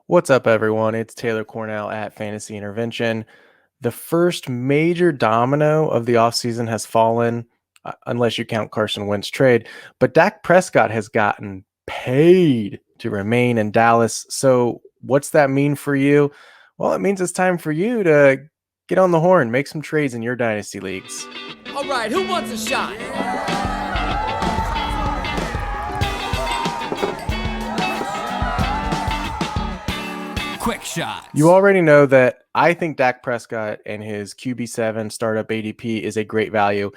What's up, everyone? It's Taylor Cornell at Fantasy Intervention. The first major domino of the offseason has fallen, unless you count Carson Wentz trade, but Dak Prescott has gotten paid to remain in Dallas. So what's that mean for you? Well, it means it's time for you to get on the horn, make some trades in your dynasty leagues. All right, who wants a shot? Quick shots. You already know that I think Dak Prescott and his QB7 startup ADP is a great value.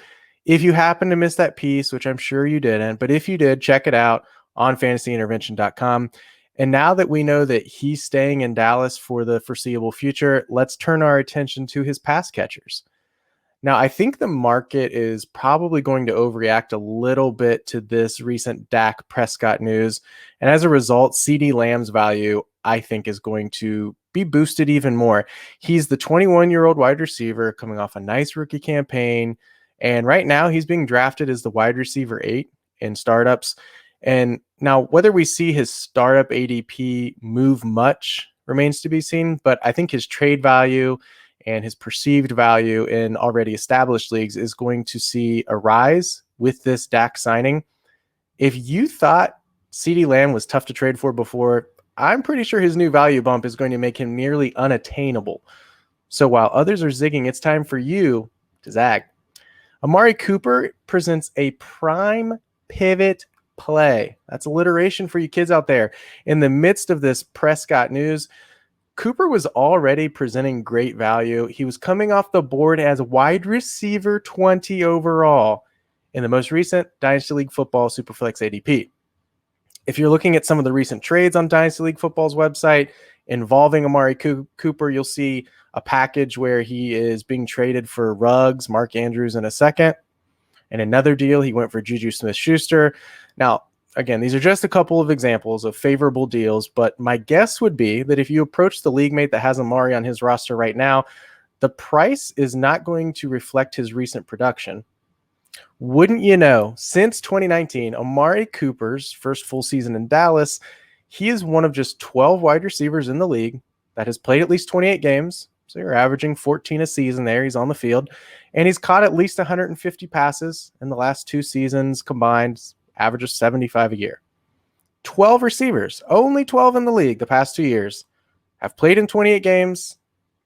If you happen to miss that piece, which I'm sure you didn't, but if you did, check it out on fantasyintervention.com. And now that we know that he's staying in Dallas for the foreseeable future, let's turn our attention to his pass catchers. Now, I think the market is probably going to overreact a little bit to this recent Dak Prescott news. And as a result, CeeDee Lamb's value, I think, is going to be boosted even more. He's the 21-year-old wide receiver coming off a nice rookie campaign. And right now, he's being drafted as the wide receiver 8 in startups. And now, whether we see his startup ADP move much remains to be seen. But I think his trade value and his perceived value in already established leagues is going to see a rise with this Dak signing. If you thought CeeDee Lamb was tough to trade for before, I'm pretty sure his new value bump is going to make him nearly unattainable. So while others are zigging, it's time for you to zag. Amari Cooper presents a prime pivot play. That's alliteration for you kids out there. In the midst of this Prescott news, Cooper was already presenting great value. He was coming off the board as wide receiver 20 overall in the most recent Dynasty League Football Superflex ADP. If you're looking at some of the recent trades on Dynasty League Football's website involving Amari Cooper, you'll see a package where he is being traded for Ruggs, Mark Andrews in a second. In another deal, he went for Juju Smith-Schuster. Now, again, these are just a couple of examples of favorable deals, but my guess would be that if you approach the league mate that has Amari on his roster right now, the price is not going to reflect his recent production. Wouldn't you know, since 2019, Amari Cooper's first full season in Dallas, he is one of just 12 wide receivers in the league that has played at least 28 games. So you're averaging 14 a season there. He's on the field, and he's caught at least 150 passes in the last 2 seasons combined, average of 75 a year. 12 receivers, only 12 in the league the past 2 years, have played in 28 games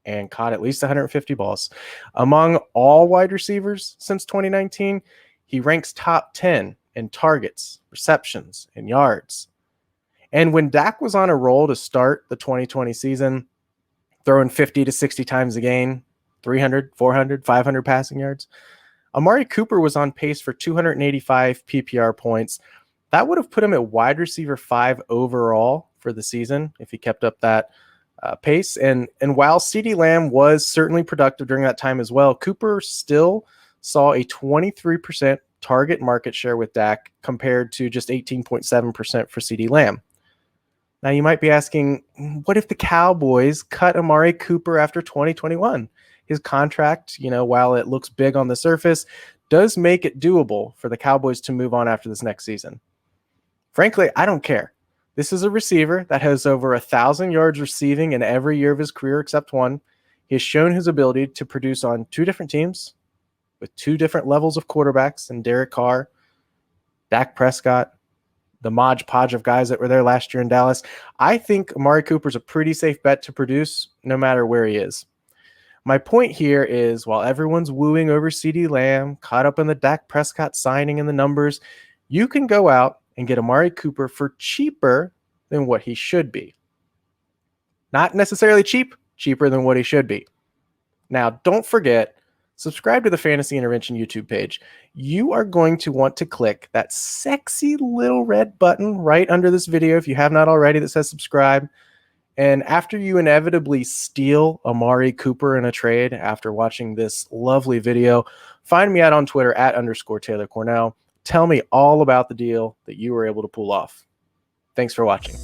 and caught at least 150 balls. Among all wide receivers since 2019, he ranks top 10 in targets, receptions, and yards. And when Dak was on a roll to start the 2020 season, throwing 50 to 60 times a game, 300, 400, 500 passing yards, Amari Cooper was on pace for 285 PPR points. That would have put him at wide receiver 5 overall for the season if he kept up that pace. And while CeeDee Lamb was certainly productive during that time as well, Cooper still saw a 23% target market share with Dak compared to just 18.7% for CeeDee Lamb. Now you might be asking, what if the Cowboys cut Amari Cooper after 2021? His contract, while it looks big on the surface, does make it doable for the Cowboys to move on after this next season. Frankly, I don't care. This is a receiver that has over 1,000 yards receiving in every year of his career except one. He has shown his ability to produce on 2 different teams with 2 different levels of quarterbacks in Derek Carr, Dak Prescott, the Mod Podge of guys that were there last year in Dallas. I think Amari Cooper's a pretty safe bet to produce no matter where he is. My point here is, while everyone's wooing over CeeDee Lamb, caught up in the Dak Prescott signing and the numbers, you can go out and get Amari Cooper for cheaper than what he should be. Not necessarily cheap, cheaper than what he should be. Now, don't forget, subscribe to the Fantasy Intervention YouTube page. You are going to want to click that sexy little red button right under this video if you have not already that says subscribe. And after you inevitably steal Amari Cooper in a trade after watching this lovely video, find me out on Twitter @_Taylor Cornell. Tell me all about the deal that you were able to pull off. Thanks for watching.